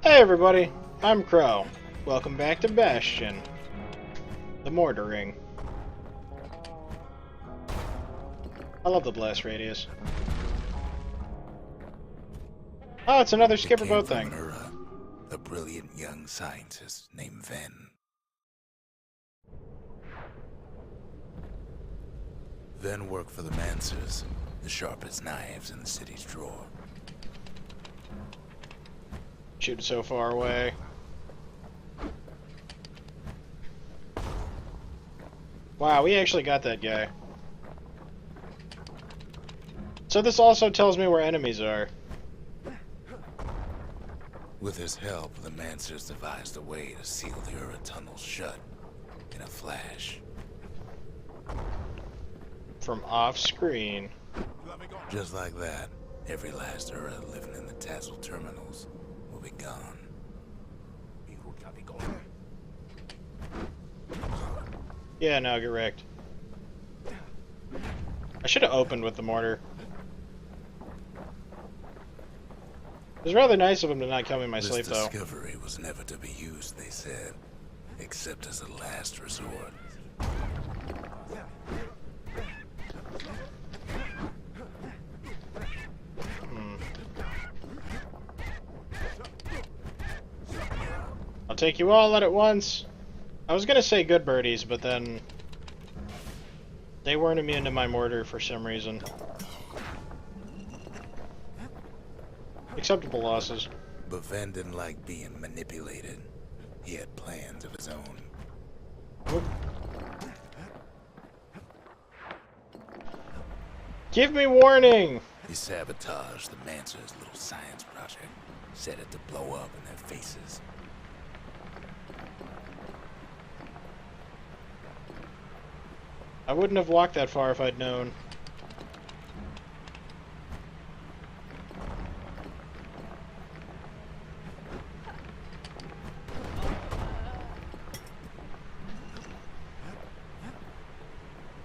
Hey everybody, I'm Crow. Welcome back to Bastion. The Mortaring. I love the blast radius. Oh, it's another skipper boat thing. A brilliant young scientist named Ven. Ven worked for the Mancers, the sharpest knives in the city's drawer. Shoot so far away. Wow, we actually got that guy. So this also tells me where enemies are. With his help, the Mancers devised a way to seal the Ura tunnels shut in a flash. From off-screen. Just like that, every last Ura living in the Tassel terminals will be gone. Yeah, no, get wrecked. I should have opened with the mortar. It was rather nice of him to not kill me in my sleep, though. This discovery was never to be used, they said, except as a last resort. I'll take you all out at once. I was gonna say good birdies, but then they weren't immune to my mortar for some reason. Acceptable losses. But Ven didn't like being manipulated. He had plans of his own. Oop. Give me warning! He sabotaged the Mancer's little science project, set it to blow up in their faces. I wouldn't have walked that far if I'd known.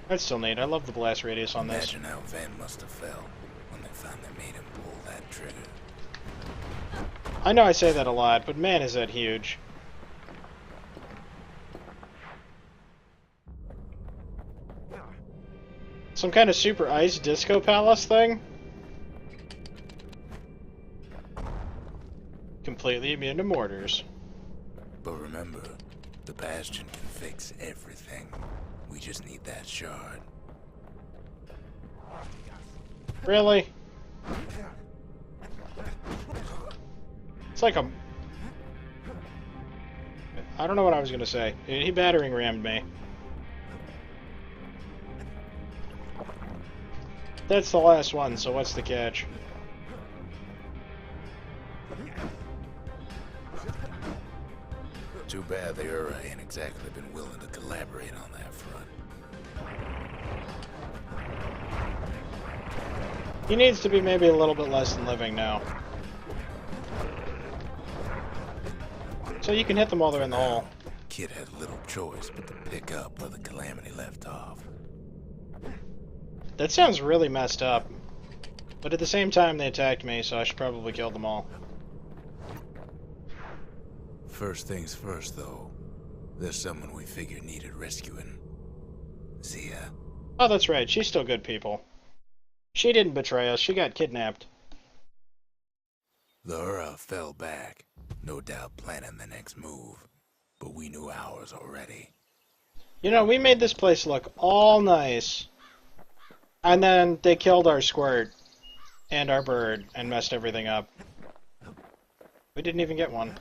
That's still neat. I love the blast radius on this. Imagine how Ven must have felt when they finally made him pull that trigger. I know I say that a lot, but man, is that huge. Some kind of super ice disco palace thing? Completely immune to mortars. But remember, the Bastion can fix everything. We just need that shard. Really? It's like a... I don't know what I was gonna say. He battering rammed me. That's the last one, so what's the catch? Too bad the Ura ain't exactly been willing to collaborate on that front. He needs to be maybe a little bit less than living now. So you can hit them while they're in the hole. Kid had little choice but to pick up where the Calamity left off. That sounds really messed up. But at the same time, they attacked me, so I should probably kill them all. First things first, though. There's someone we figured needed rescuing. Zia. Oh, that's right. She's still good people. She didn't betray us. She got kidnapped. The Ura fell back, no doubt planning the next move. But we knew ours already. You know, we made this place look all nice. And then they killed our squirt and our bird and messed everything up. We didn't even get one.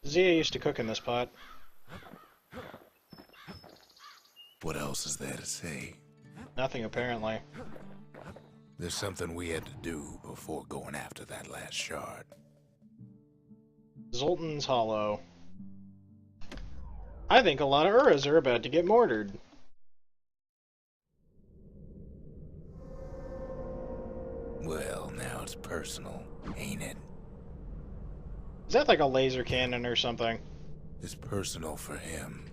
Zia used to cook in this pot. What else is there to say? Nothing, apparently. There's something we had to do before going after that last shard. Zoltan's Hollow. I think a lot of Uras are about to get mortared. Well, now it's personal, ain't it? Is that like a laser cannon or something? It's personal for him,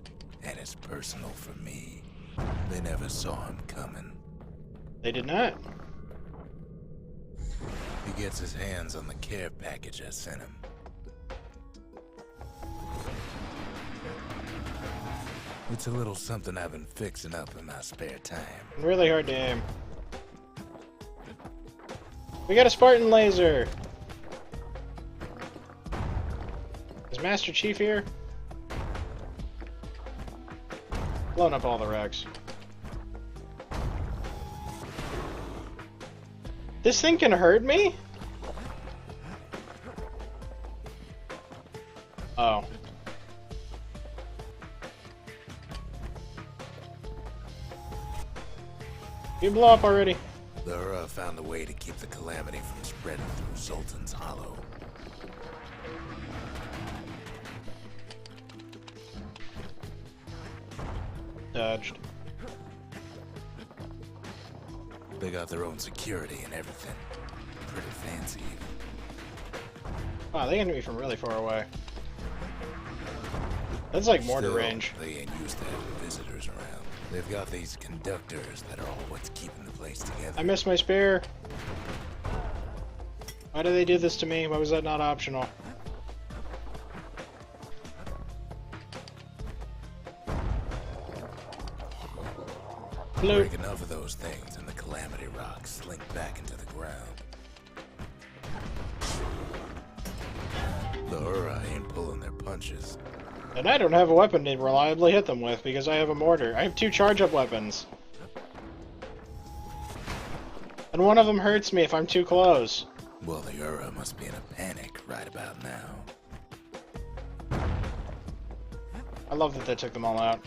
and it's personal for me. They never saw him coming. They did not. He gets his hands on the care package I sent him. It's a little something I've been fixing up in my spare time. Really hard to aim. We got a Spartan laser! Is Master Chief here? Blown up all the wrecks. This thing can hurt me? Oh. You blow up already. The Ura found a way to keep the calamity from spreading through Sultan's Hollow. Dodged. They got their own security and everything. Pretty fancy. Wow, they can hit me from really far away. That's like mortar Still, range. They ain't used to having visitors around. They've got these conductors that are all what's keeping the place together. I missed my spear. Why do they do this to me? Why was that not optional? Break enough of those things and the calamity rocks slink back into the ground. The Ura ain't pulling their punches. And I don't have a weapon to reliably hit them with because I have a mortar. I have 2 charge-up weapons. And one of them hurts me if I'm too close. Well, the Ura must be in a panic right about now. I love that they took them all out.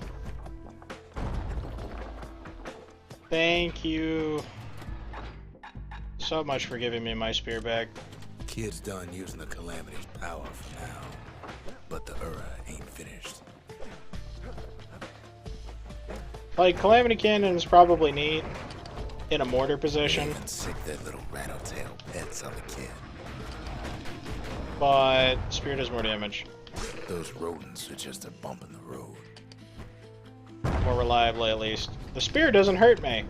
Thank you so much for giving me my spear back. Kid's done using the calamity's power for now, but the Ura ain't finished. Like, Calamity Cannon is probably neat in a mortar position, They even sick their little rattletail pets on the kid. but spear does more damage. Those rodents are just a bump in the road. More reliably, at least. The spear doesn't hurt me.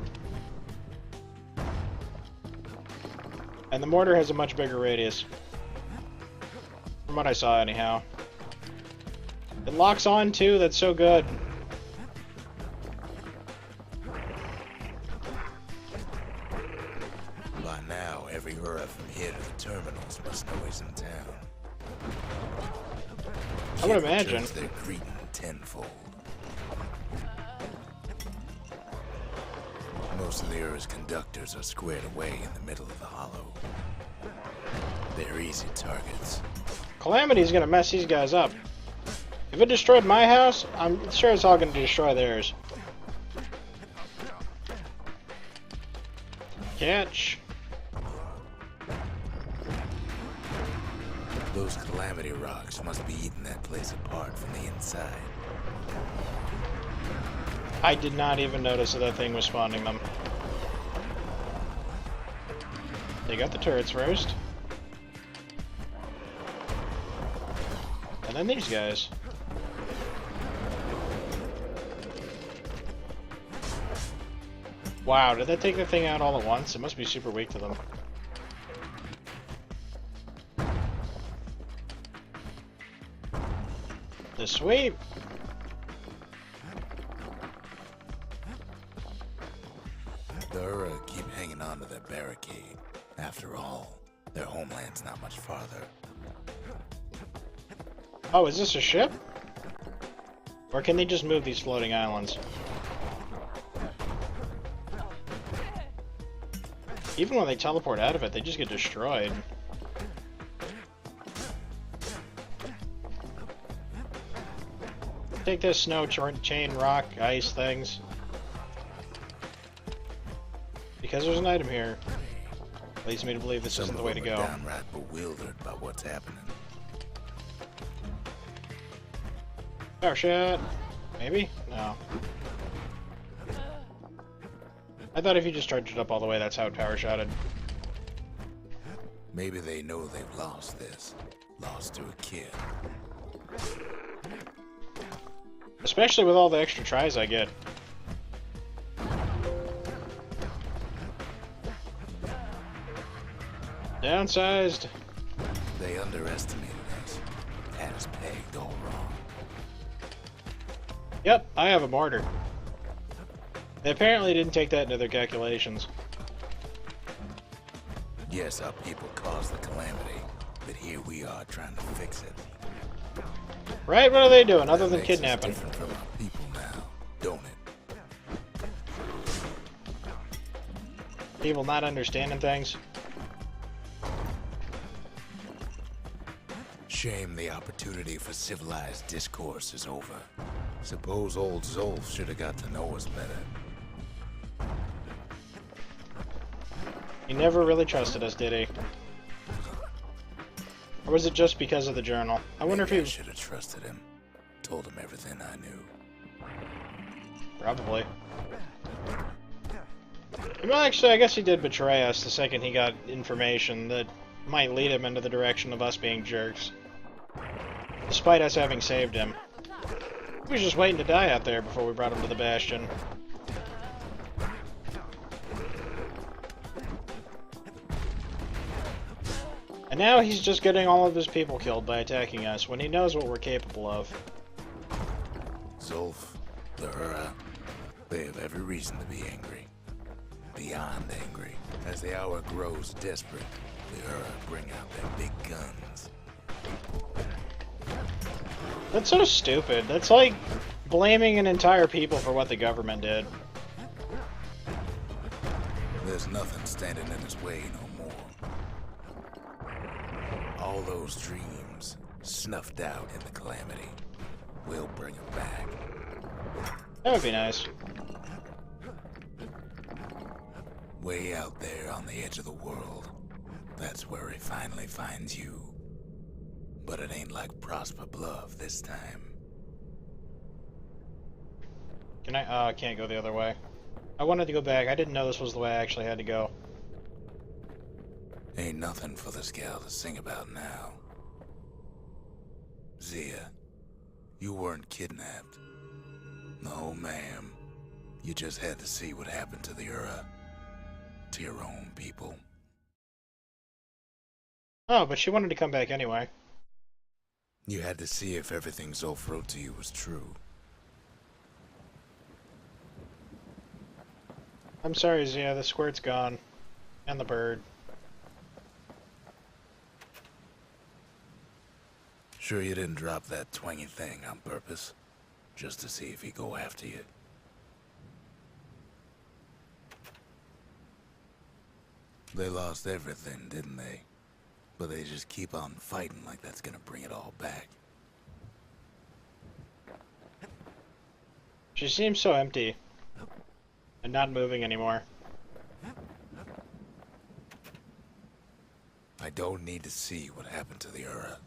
And the mortar has a much bigger radius. From what I saw, anyhow. It locks on, too. That's so good. By now, every Ura from here to the terminals must know he's in town. I would Kid imagine. returns their greeting tenfold. Most of the Ura's conductors are squared away in the middle of the hollow. They're easy targets. Calamity's gonna mess these guys up. If it destroyed my house, I'm sure it's all gonna destroy theirs. Catch. Those calamity rocks must be eating that place apart from the inside. I did not even notice that that thing was spawning them. They got the turrets first. And then these guys. Wow, did that take the thing out all at once? It must be super weak to them. The sweep! The Ura keep hanging on to their barricade. After all, their homeland's not much farther. Oh, is this a ship? Or can they just move these floating islands? Even when they teleport out of it, they just get destroyed. Take this snow chain, rock, ice things. Because there's an item here. Leads me to believe this isn't the way to go. Downright bewildered by what's happening. Power shot. Maybe? No. I thought if you just charged it up all the way, that's how it power shotted. Maybe they know they've lost this. Lost to a kid. Especially with all the extra tries I get. Downsized. They underestimated us. Had us pegged all wrong. Yep, I have a mortar. They apparently didn't take that into their calculations. Yes, our people caused the calamity, but here we are trying to fix it. Right? What are they doing other That than makes us kidnapping? different from our people now, don't it? People not understanding things. Shame the opportunity for civilized discourse is over. Suppose old Zolf should have got to know us better. He never really trusted us, did he? Or was it just because of the journal? I wonder Maybe if I he... should have trusted him. Told him everything I knew. Probably. Well, actually, I guess he did betray us the second he got information that might lead him into the direction of us being jerks. Despite us having saved him. He was just waiting to die out there before we brought him to the Bastion. And now he's just getting all of his people killed by attacking us when he knows what we're capable of. Zolf, the Hura, they have every reason to be angry. Beyond angry. As the hour grows desperate, the Hura bring out their big guns. That's so stupid. That's like blaming an entire people for what the government did. There's nothing standing in his way no more. All those dreams snuffed out in the calamity. We'll bring them back. That would be nice. Way out there on the edge of the world. That's where he finally finds you. But it ain't like Prosper Bluff this time. Can I? Oh, I can't go the other way. I wanted to go back. I didn't know this was the way I actually had to go. Ain't nothing for this gal to sing about now. Zia, you weren't kidnapped. No, ma'am. You just had to see what happened to the Ura. To your own people. Oh, but she wanted to come back anyway. You had to see if everything Zolf wrote to you was true. I'm sorry, Zia. The squirt's gone. And the bird. Sure you didn't drop that twangy thing on purpose? Just to see if he'd go after you? They lost everything, didn't they? But they just keep on fighting like that's gonna bring it all back. She seems so empty. And not moving anymore. I don't need to see what happened to the Ura.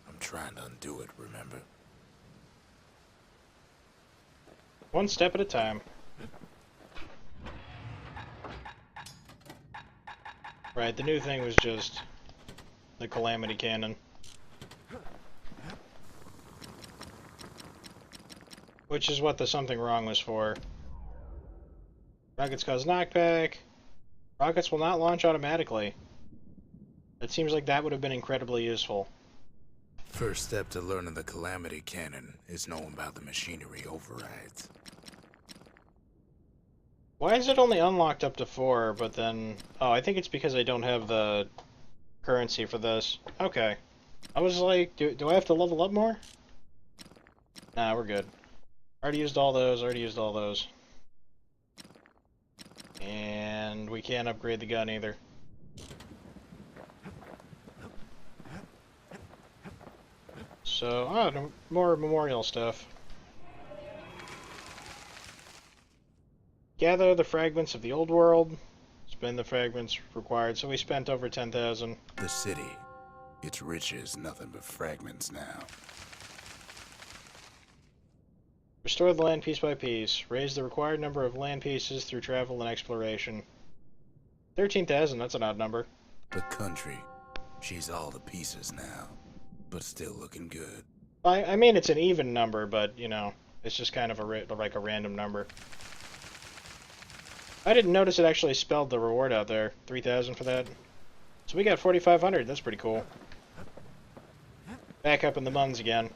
I'm trying to undo it, remember? One step at a time. Right, the new thing was just the Calamity Cannon. Which is what the something wrong was for. Rockets cause knockback. Rockets will not launch automatically. It seems like that would have been incredibly useful. First step to learning the Calamity Cannon is knowing about the machinery overrides. Why is it only unlocked up to 4, but then... Oh, I think it's because I don't have the currency for this. Okay. I was like, do I have to level up more? Nah, we're good. Already used all those, already used all those. And we can't upgrade the gun either. So, no, more memorial stuff. Gather the fragments of the old world. Spend the fragments required, so we spent over 10,000. The city, its riches, nothing but fragments now. Restore the land piece by piece. Raise the required number of land pieces through travel and exploration. 13,000, that's an odd number. The country, she's all the pieces now, but still looking good. I mean, it's an even number, but, you know, it's just kind of like a random number. I didn't notice it actually spelled the reward out there. 3,000 for that. So we got 4,500. That's pretty cool. Back up in the Muns again.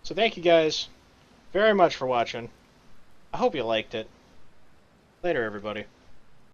So thank you guys very much for watching. I hope you liked it. Later, everybody.